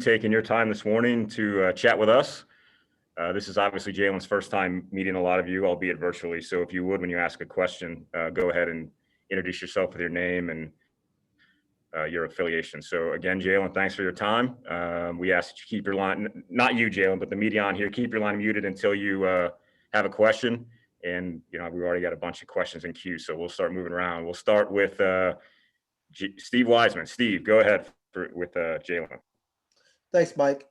taking your time this morning to chat with us. This is obviously Jalen's first time meeting a lot of you, albeit virtually. So if you would, when you ask a question, go ahead and introduce yourself with your name and your affiliation. So again, Jalen, thanks for your time. We ask that you keep your line, not you, Jalen, but the media on here, keep your line muted until you have a question. And, we've already got a bunch of questions in queue, so we'll start moving around. We'll start with Steve Wiseman. Steve, go ahead with Jalen. Thanks, Mike.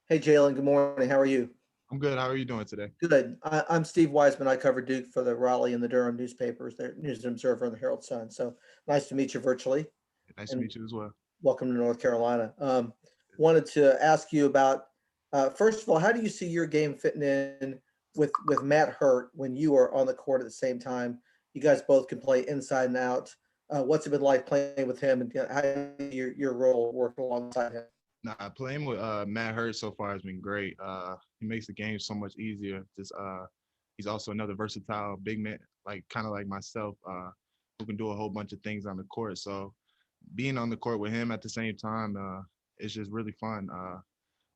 Hey, Jalen. Good morning. How are you? I'm good. How are you doing today? Good. I'm Steve Wiseman. I cover Duke for the Raleigh and the Durham newspapers, the News and Observer and the Herald Sun. So nice to meet you virtually. Nice to meet you as well. Welcome to North Carolina. Wanted to ask you about, first of all, how do you see your game fitting in with Matt Hurt when you are on the court at the same time? You guys both can play inside and out. What's it been like playing with him, and how do your role work alongside him? Nah, playing with Matt Hurt so far has been great. He makes the game so much easier. He's also another versatile big man, kind of like myself, who can do a whole bunch of things on the court. So being on the court with him at the same time, it's just really fun.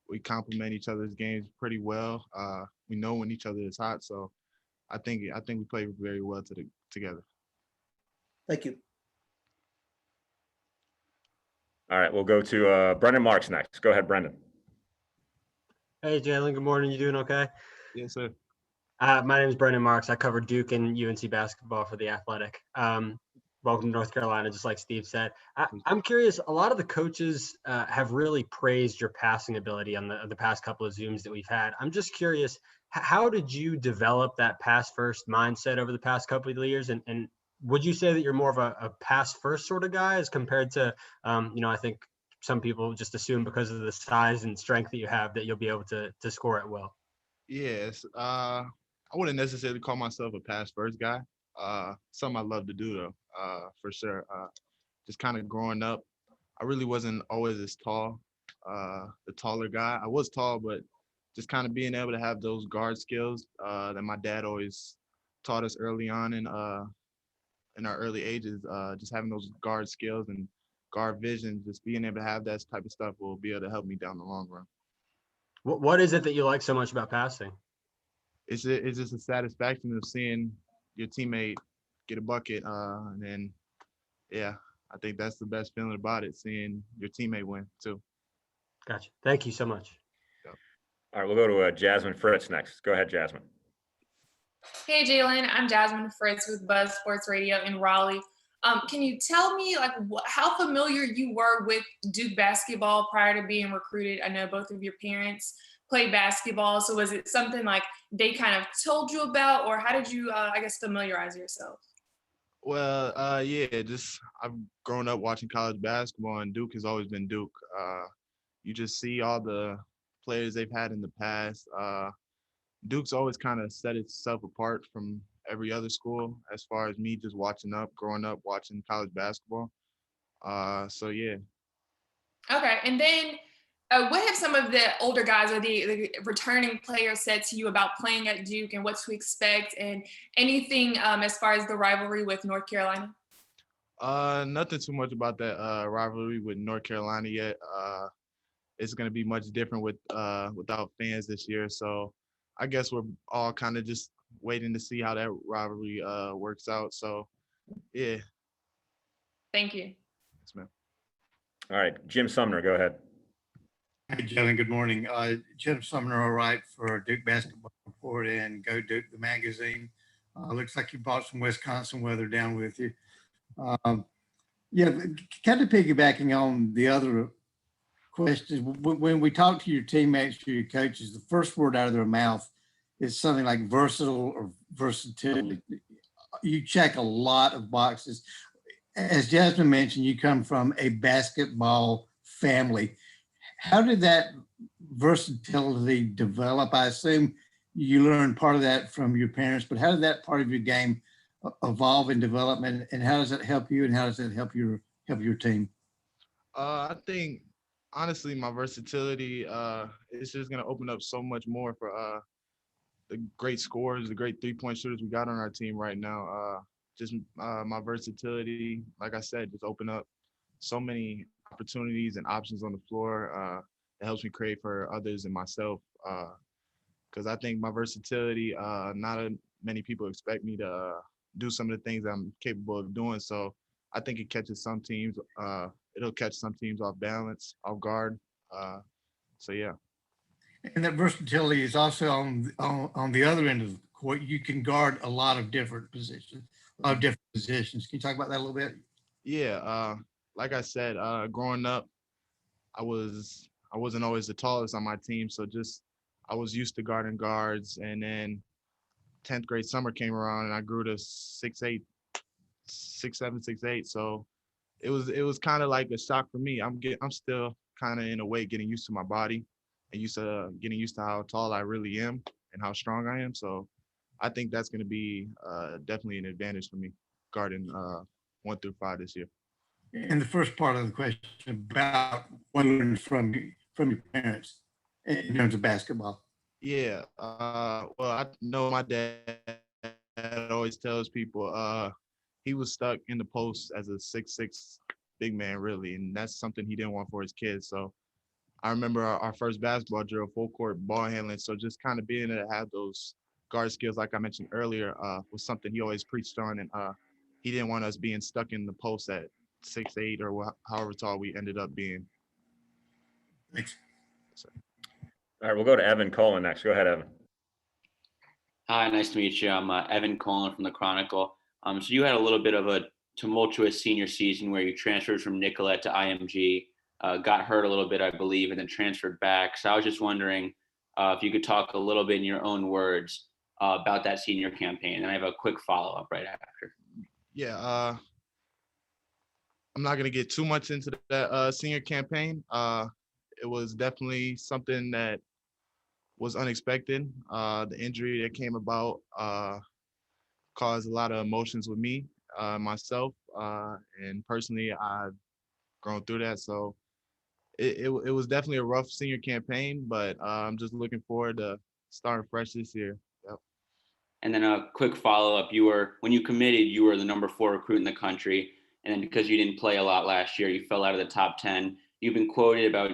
We complement each other's games pretty well. We know when each other is hot, so I think we play very well together. Thank you. All right, we'll go to Brendan Marks next. Go ahead, Brendan. Hey, Jalen. Good morning. You doing okay? Yes, sir. My name is Brendan Marks. I cover Duke and UNC basketball for The Athletic. Welcome to North Carolina, just like Steve said. I'm curious, a lot of the coaches have really praised your passing ability on the past couple of Zooms that we've had. I'm just curious, how did you develop that pass-first mindset over the past couple of years? And would you say that you're more of a pass-first sort of guy as compared to, I think some people just assume because of the size and strength that you have that you'll be able to score at will? Yes. I wouldn't necessarily call myself a pass-first guy. Something I love to do, though, for sure. Just kind of growing up, I really wasn't always as tall, the taller guy. I was tall, but just kind of being able to have those guard skills that my dad always taught us early on in our early ages, just having those guard skills and guard vision, just being able to have that type of stuff will be able to help me down the long run. What is it that you like so much about passing? It's just a satisfaction of seeing your teammate get a bucket, and then, yeah, I think that's the best feeling about it, seeing your teammate win too. Gotcha. Thank you so much. Yep. All right, we'll go to Jasmine Fritz next. Go ahead, Jasmine. Hey, Jalen. I'm Jasmine Fritz with Buzz Sports Radio in Raleigh. Can you tell me how familiar you were with Duke basketball prior to being recruited? I know both of your parents played basketball, so was it something like they kind of told you about, or how did you, familiarize yourself? Well, yeah, I've grown up watching college basketball, and Duke has always been Duke. You just see all the players they've had in the past. Duke's always kind of set itself apart from every other school as far as me just growing up watching college basketball. So yeah. Okay, and then what have some of the older guys or the returning players said to you about playing at Duke and what to expect, and anything as far as the rivalry with North Carolina? Nothing too much about that rivalry with North Carolina yet. It's going to be much different without fans this year. So I guess we're all kind of just waiting to see how that rivalry works out. So, yeah. Thank you. Yes, ma'am. All right, Jim Sumner, go ahead. Hey, Jalen, good morning. Jim Sumner, all right, for Duke Basketball Report and Go Duke, the magazine. Looks like you brought some Wisconsin weather down with you. Yeah, kind of piggybacking on the other questions, when we talk to your teammates, to your coaches, the first word out of their mouth is something like versatile or versatility. You check a lot of boxes. As Jasmine mentioned, you come from a basketball family. How did that versatility develop? I assume you learned part of that from your parents, but how did that part of your game evolve and develop, and how does it help you, and how does it help your team? I think, honestly, my versatility is just going to open up so much more for the great scorers, the great three-point shooters we got on our team right now. My versatility, like I said, just open up so many opportunities and options on the floor. it helps me create for others and myself. Because I think my versatility, many people expect me to do some of the things I'm capable of doing. So I think it catches some teams. It'll catch some teams off balance, off guard. So yeah. And that versatility is also on the other end of the court. You can guard a lot of different positions, Can you talk about that a little bit? Yeah. Like I said, growing up, I wasn't always the tallest on my team, so just I was used to guarding guards, and then 10th grade summer came around and I grew to 6'8", 6'7", 6'8". So it was kind of like a shock for me. I'm still kind of in a way getting used to my body and getting used to how tall I really am and how strong I am. So I think that's going to be definitely an advantage for me guarding 1 through 5 this year. And the first part of the question about what you learned from your parents in terms of basketball. Yeah. Well, I know my dad always tells people he was stuck in the post as a 6'6" big man, really, and that's something he didn't want for his kids. So I remember our first basketball drill, full court ball handling. So just kind of being able to have those guard skills, like I mentioned earlier, was something he always preached on, and he didn't want us being stuck in the post at 6'8" or however tall we ended up being. Thanks. So. All right, we'll go to Evan Cullen next. Go ahead, Evan. Hi, nice to meet you. I'm Evan Cullen from the Chronicle. So you had a little bit of a tumultuous senior season where you transferred from Nicollet to IMG, got hurt a little bit, I believe, and then transferred back. So I was just wondering if you could talk a little bit in your own words about that senior campaign. And I have a quick follow-up right after. Yeah, I'm not going to get too much into that senior campaign. It was definitely something that was unexpected. The injury that came about caused a lot of emotions with me, myself, and personally, I've grown through that. So it was definitely a rough senior campaign, but I'm just looking forward to starting fresh this year. Yep. And then a quick follow-up, when you committed, you were the number 4 recruit in the country. And then because you didn't play a lot last year, you fell out of the top 10. You've been quoted about,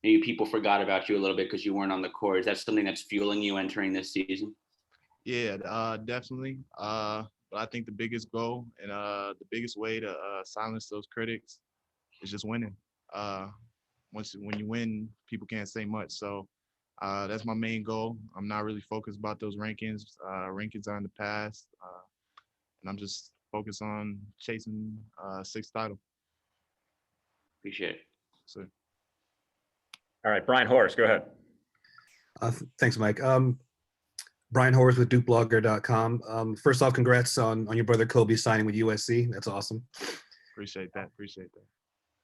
maybe people forgot about you a little bit because you weren't on the court. Is that something that's fueling you entering this season? Yeah, definitely. But I think the biggest goal and the biggest way to silence those critics is just winning. When you win, people can't say much. So that's my main goal. I'm not really focused about those rankings. Rankings are in the past, and I'm just focused on chasing 6th title. Appreciate it. So. All right, Brian Horace, go ahead. Thanks, Mike. Brian Horace with DukeBlogger.com. First off, congrats on your brother Kobe signing with USC. That's awesome. Appreciate that.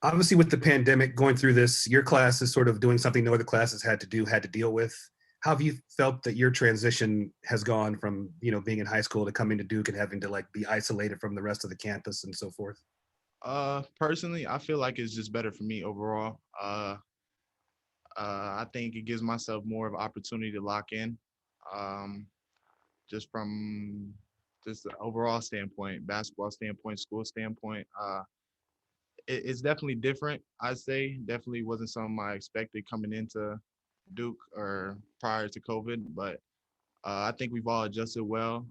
Obviously, with the pandemic going through this, your class is sort of doing something no other classes had to deal with. How have you felt that your transition has gone from, being in high school to coming to Duke and having to be isolated from the rest of the campus and so forth? Personally, I feel like it's just better for me overall. I think it gives myself more of an opportunity to lock in, just from just the overall standpoint, basketball standpoint, school standpoint. It's definitely different, I'd say. Definitely wasn't something I expected coming into Duke or prior to COVID, but I think we've all adjusted well.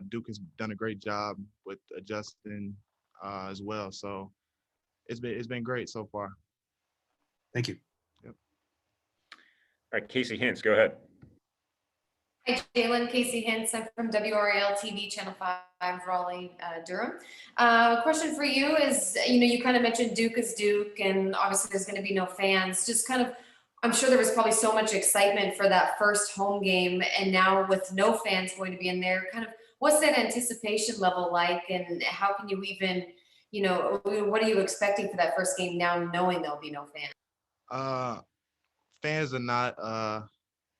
Duke has done a great job with adjusting as well. So it's been great so far. Thank you. Yep. All right, Casey Hintz, go ahead. Hi, Jalen. Casey Hintz. I'm from WRAL TV, Channel 5, Raleigh, Durham. Question for you is, you kind of mentioned Duke is Duke, and obviously there's going to be no fans. Just kind of, I'm sure there was probably so much excitement for that first home game, and now with no fans going to be in there, kind of what's that anticipation level like, and how can you even, what are you expecting for that first game now knowing there'll be no fans? Fans are not,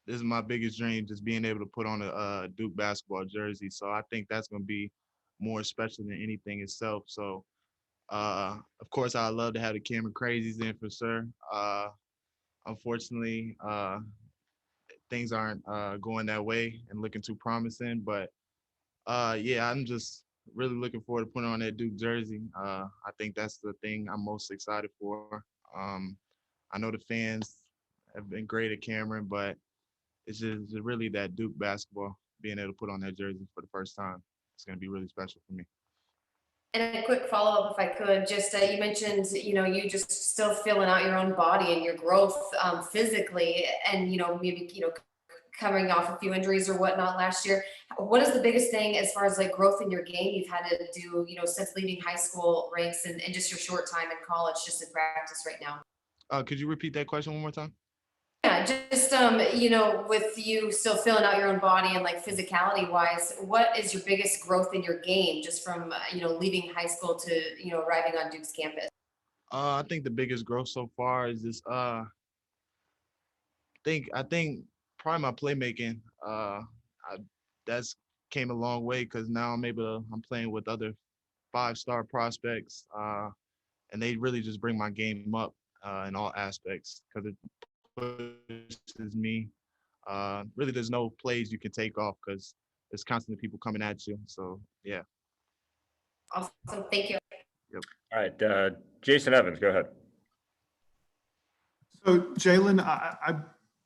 this is my biggest dream, just being able to put on a Duke basketball jersey. So I think that's going to be more special than anything itself. So, of course, I'd love to have the Cameron Crazies in for sure. Unfortunately, things aren't going that way and looking too promising. But, yeah, I'm just really looking forward to putting on that Duke jersey. I think that's the thing I'm most excited for. I know the fans have been great at Cameron, but it's just really that Duke basketball, being able to put on that jersey for the first time. It's going to be really special for me. And a quick follow-up, if I could, just you mentioned, you just still feeling out your own body and your growth physically, and maybe coming off a few injuries or whatnot last year. What is the biggest thing as far as like growth in your game you've had to do, since leaving high school ranks and just your short time in college, just in practice right now? Could you repeat that question one more time? Yeah, just with you still filling out your own body and like physicality wise, what is your biggest growth in your game just from leaving high school to arriving on Duke's campus? I think the biggest growth so far is this. I think probably my playmaking. That's came a long way because now I'm playing with other 5-star prospects, and they really just bring my game up in all aspects because it pushes me. Really, there's no plays you can take off because there's constantly people coming at you. So yeah. Awesome, thank you. All right, Jason Evans, go ahead. So Jalen,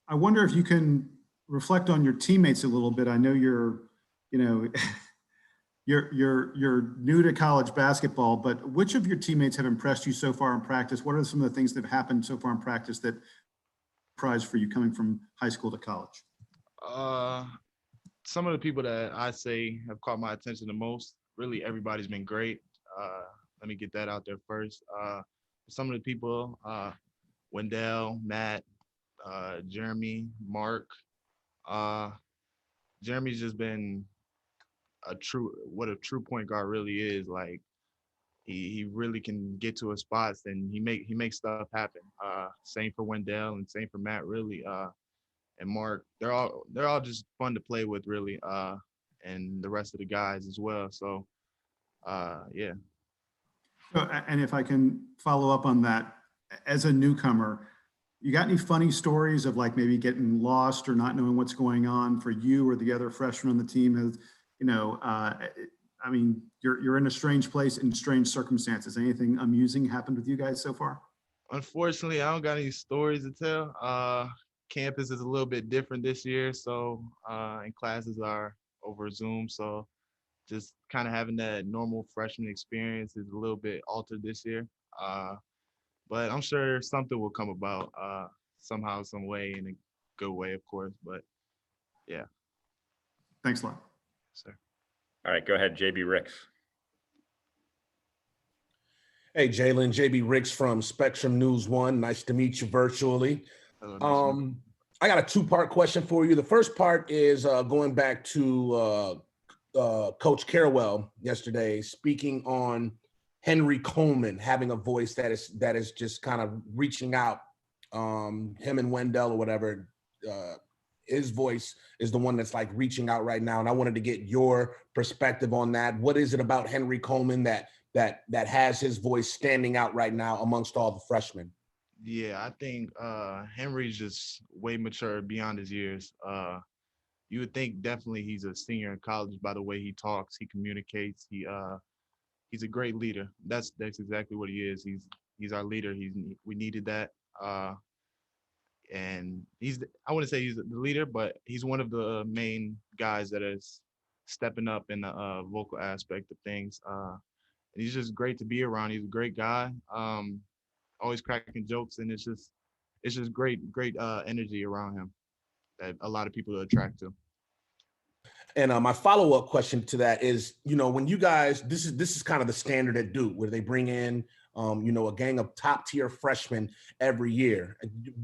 I wonder if you can reflect on your teammates a little bit. I know you're new to college basketball, but which of your teammates have impressed you so far in practice? What are some of the things that have happened so far in practice that prize for you coming from high school to college? Some of the people that I say have caught my attention the most, really everybody's been great. Let me get that out there first. Some of the people, Wendell, Matt, Jeremy, Mark. Jeremy's just been what a true point guard really is. Like he really can get to his spots and he makes stuff happen. Same for Wendell and same for Matt, really. And Mark, they're all just fun to play with, really. And the rest of the guys as well. So yeah. So, and if I can follow up on that, as a newcomer, you got any funny stories of like maybe getting lost or not knowing what's going on for you or the other freshmen on the team? Has, I mean, you're in a strange place in strange circumstances. Anything amusing happened with you guys so far? Unfortunately, I don't got any stories to tell. Campus is a little bit different this year, so and classes are over Zoom, so just kind of having that normal freshman experience is a little bit altered this year. But I'm sure something will come about somehow, some way, in a good way, of course. But yeah. Thanks a lot. Sir. All right, go ahead, JB Ricks. Hey, Jalen, JB Ricks from Spectrum News One. Nice to meet you virtually. Hello, nice I got a two-part question for you. The first part is going back to Coach Carrawell yesterday, speaking on Henry Coleman having a voice that is just kind of reaching out. Him and Wendell or whatever, his voice is the one that's like reaching out right now. And I wanted to get your perspective on that. What is it about Henry Coleman that has his voice standing out right now amongst all the freshmen? Yeah, I think Henry's just way mature beyond his years. You would think definitely he's a senior in college by the way he talks, he communicates. He's a great leader. That's exactly what he is. He's our leader. We needed that. And I wouldn't say he's the leader, but he's one of the main guys that is stepping up in the vocal aspect of things. And he's just great to be around. He's a great guy. Always cracking jokes, and it's just great energy around him that a lot of people are attracted to. And my follow-up question to that is, when you guys, this is kind of the standard at Duke, where they bring in, a gang of top-tier freshmen every year.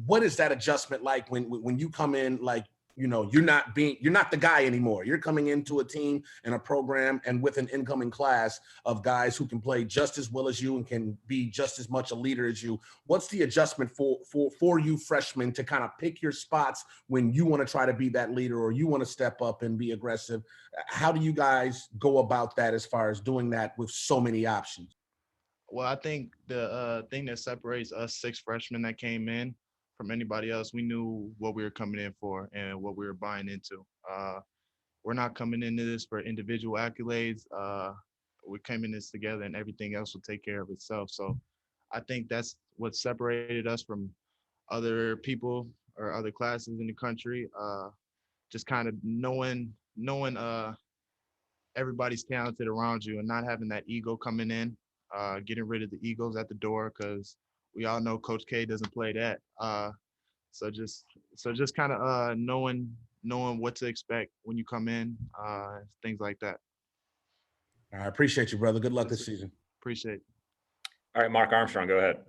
What is that adjustment like when you come in, like, you're not the guy anymore. You're coming into a team and a program and with an incoming class of guys who can play just as well as you and can be just as much a leader as you. What's the adjustment for you freshmen to kind of pick your spots when you want to try to be that leader or you want to step up and be aggressive? How do you guys go about that as far as doing that with so many options? Well, I think the thing that separates us 6 freshmen that came in from anybody else, we knew what we were coming in for and what we were buying into. We're not coming into this for individual accolades. We came in this together and everything else will take care of itself. So I think that's what separated us from other people or other classes in the country. Just kind of knowing everybody's talented around you and not having that ego coming in, getting rid of the egos at the door, because we all know Coach K doesn't play that. So just kind of knowing what to expect when you come in, things like that. I appreciate you, brother. Good luck Yes, this sir. season. Appreciate it. All right, Mark Armstrong, go ahead.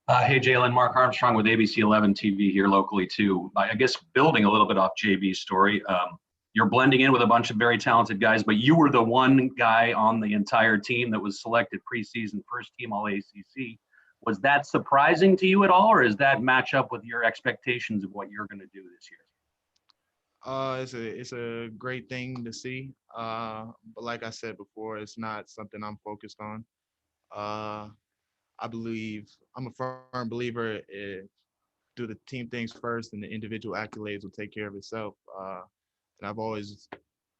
Hey, Jalen, Mark Armstrong with ABC 11 TV here locally too. I guess building a little bit off JB's story, you're blending in with a bunch of very talented guys, but you were the one guy on the entire team that was selected preseason first team All ACC. Was that surprising to you at all, or does that match up with your expectations of what you're going to do this year? It's a great thing to see, but like I said before, it's not something I'm focused on. I'm a firm believer do the team things first, and the individual accolades will take care of itself. And I've always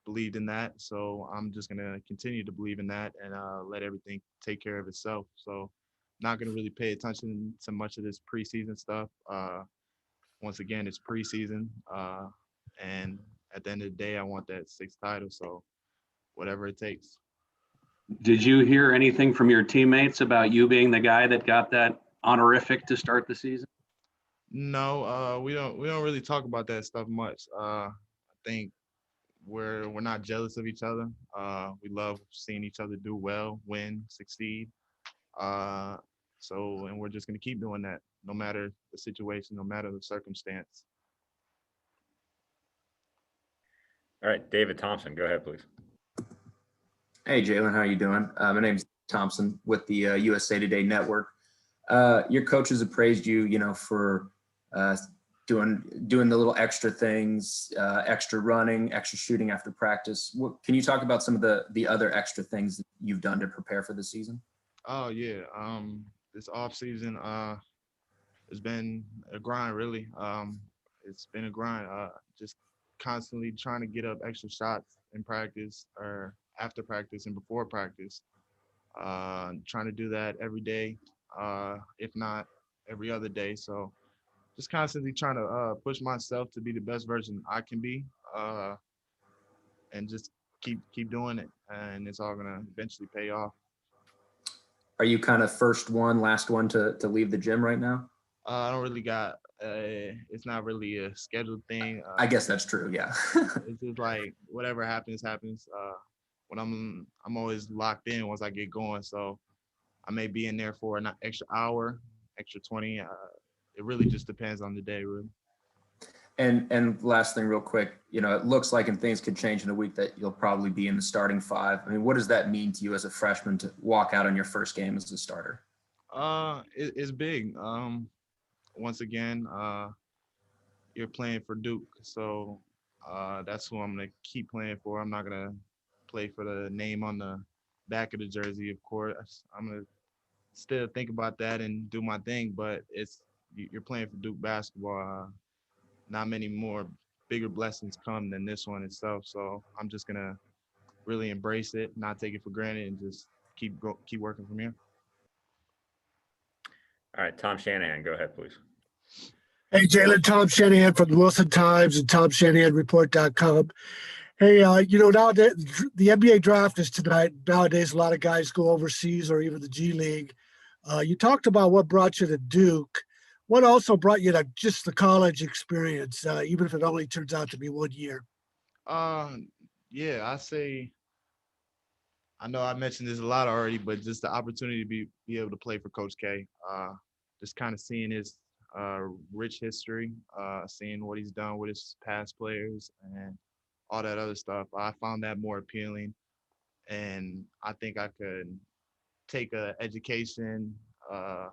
believed in that, so I'm just gonna continue to believe in that and let everything take care of itself. So, not gonna really pay attention to much of this preseason stuff. Once again, it's preseason, and at the end of the day, I want that sixth title. So, whatever it takes. Did you hear anything from your teammates about you being the guy that got that honorific to start the season? No, we don't really talk about that stuff much. I think we're not jealous of each other. We love seeing each other do well, win, succeed. And we're just gonna keep doing that, no matter the situation, no matter the circumstance. All right, David Thompson, go ahead, please. Hey, Jalen, how you doing? My name's Thompson with the USA Today Network. Your coaches have praised you, for doing the little extra things, extra running, extra shooting after practice. Can you talk about some of the other extra things that you've done to prepare for the season? Oh yeah, this off season has been a grind, really. It's been a grind. Just constantly trying to get up extra shots in practice or after practice and before practice. Trying to do that every day, if not every other day. So just constantly trying to push myself to be the best version I can be, and just keep doing it, and it's all gonna eventually pay off. Are you kind of first one, last one to leave the gym right now? I don't really got. It's not really a scheduled thing. I guess that's true. Yeah. It's just like whatever happens, happens. When I'm always locked in once I get going. So I may be in there for an extra hour, extra 20. It really just depends on the day, really. And last thing, real quick, it looks like, and things could change in a week, that you'll probably be in the starting five. I mean, what does that mean to you as a freshman to walk out on your first game as a starter? It's big. Once again, you're playing for Duke, so that's who I'm gonna keep playing for. I'm not gonna play for the name on the back of the jersey, of course. I'm gonna still think about that and do my thing, but you're playing for Duke basketball. Not many more bigger blessings come than this one itself. So I'm just gonna really embrace it, not take it for granted, and just keep working from here. All right, Tom Shanahan, go ahead, please. Hey, Jalen, Tom Shanahan from the Wilson Times and TomShanahanReport.com. Hey, now that the NBA draft is tonight, nowadays a lot of guys go overseas or even the G League. You talked about what brought you to Duke. What also brought you to just the college experience, even if it only turns out to be 1 year? Yeah, I know I mentioned this a lot already, but just the opportunity to be able to play for Coach K, just kind of seeing his rich history, seeing what he's done with his past players and all that other stuff. I found that more appealing, and I think I could take a education, a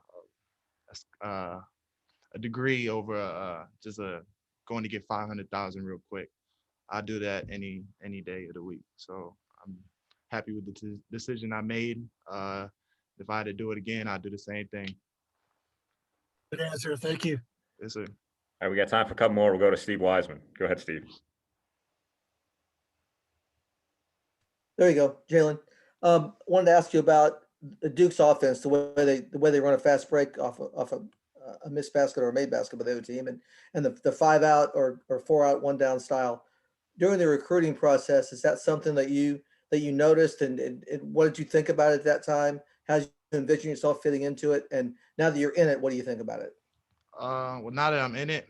degree over just going to get 500,000 real quick. I do that any day of the week. So I'm happy with the decision I made. If I had to do it again, I'd do the same thing. Good answer. Thank you. Yes, sir. All right, we got time for a couple more. We'll go to Steve Wiseman. Go ahead, Steve. There you go, Jalen. Wanted to ask you about the Duke's offense, the way they run a fast break off a a missed basket or a made basket by the other team, and the 5 out or 4 out, 1 down style. During the recruiting process, is that something that you noticed, and what did you think about it at that time? How did you envision yourself fitting into it? And now that you're in it, what do you think about it? Well, now that I'm in it,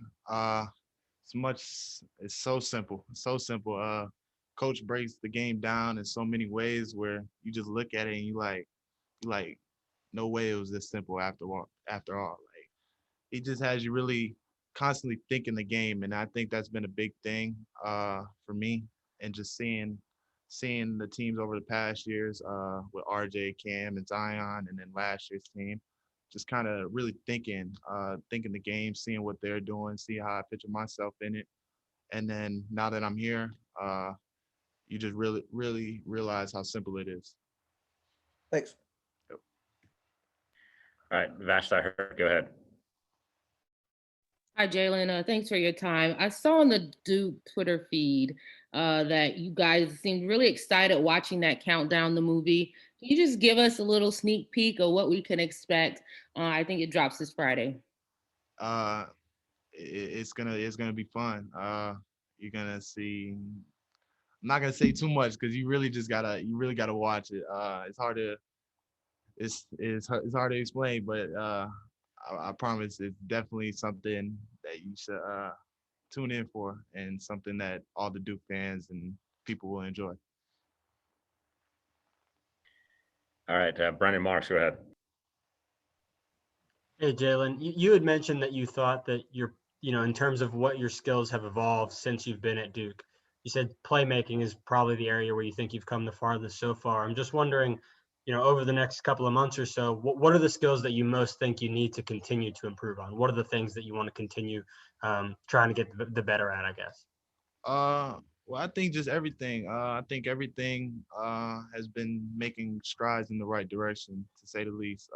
it's so simple. It's so simple. Coach breaks the game down in so many ways where you just look at it and you like, no way it was this simple after all. Like, he just has you really constantly thinking the game, and I think that's been a big thing for me, and just seeing the teams over the past years with RJ, Cam, and Zion, and then last year's team, just kind of really thinking the game, seeing what they're doing, see how I picture myself in it, and then now that I'm here, you just really realize how simple it is. Thanks. Yep. All right, Vash, I heard. Go ahead. Hi, Jalen. Thanks for your time. I saw on the Duke Twitter feed that you guys seemed really excited watching that Countdown the movie. Can you just give us a little sneak peek of what we can expect? I think it drops this Friday. It's gonna be fun. You're gonna see. I'm not gonna say too much because you really gotta watch it. It's hard to explain, but I promise it's definitely something that you should tune in for, and something that all the Duke fans and people will enjoy. All right, Brandon Marks, go ahead. Hey, Jalen, you had mentioned that you thought that in terms of what your skills have evolved since you've been at Duke. You said playmaking is probably the area where you think you've come the farthest so far. I'm just wondering, over the next couple of months or so, what are the skills that you most think you need to continue to improve on? What are the things that you want to continue trying to get the better at, I guess? Well, I think just everything. I think everything has been making strides in the right direction, to say the least.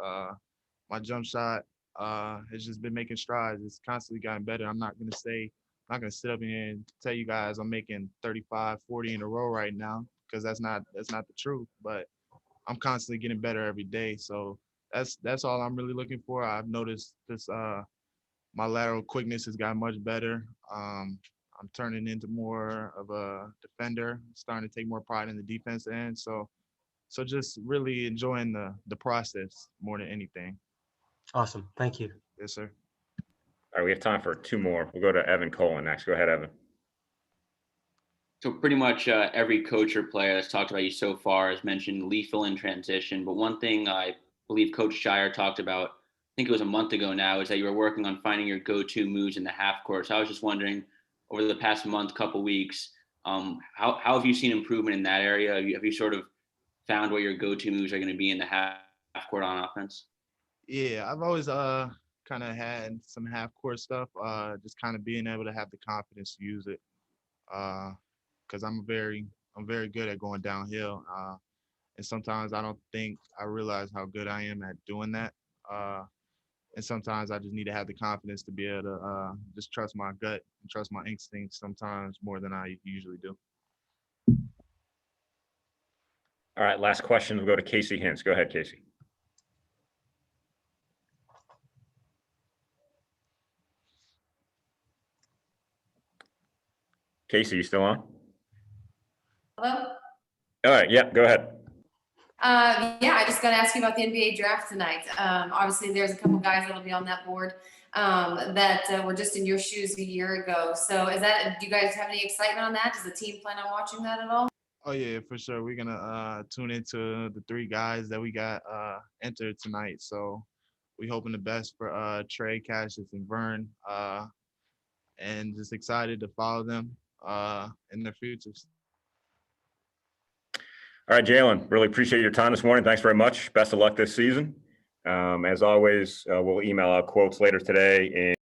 My jump shot has just been making strides. It's constantly gotten better. I'm not gonna sit up here and tell you guys I'm making 35, 40 in a row right now, because that's not the truth. But I'm constantly getting better every day. So that's all I'm really looking for. I've noticed this my lateral quickness has gotten much better. I'm turning into more of a defender, starting to take more pride in the defense end. So just really enjoying the process more than anything. Awesome. Thank you. Yes, sir. All right, we have time for 2 more. We'll go to Evan Cohen next. Go ahead, Evan. So pretty much every coach or player that's talked about you so far has mentioned lethal in transition. But one thing I believe Coach Shire talked about, I think it was a month ago now, is that you were working on finding your go-to moves in the half court. So I was just wondering, over the past month, couple weeks, how have you seen improvement in that area? Have you sort of found what your go-to moves are going to be in the half court on offense? Yeah, I've always kind of had some half court stuff. Just kind of being able to have the confidence to use it. Because I'm very good at going downhill. And sometimes I don't think I realize how good I am at doing that. And sometimes I just need to have the confidence to be able to just trust my gut and trust my instincts sometimes more than I usually do. All right, last question. We'll go to Casey Hintz. Go ahead, Casey. Casey, you still on? Hello? All right, yeah, go ahead. Yeah, I just got to ask you about the NBA draft tonight. Obviously, there's a couple guys that'll be on that board that were just in your shoes a year ago. So do you guys have any excitement on that? Does the team plan on watching that at all? Oh yeah, for sure. We're gonna tune into the 3 guys that we got entered tonight. So we hoping the best for Trey, Cassius, and Vern, and just excited to follow them in their futures. All right, Jalen, really appreciate your time this morning. Thanks very much. Best of luck this season. As always, we'll email out quotes later today.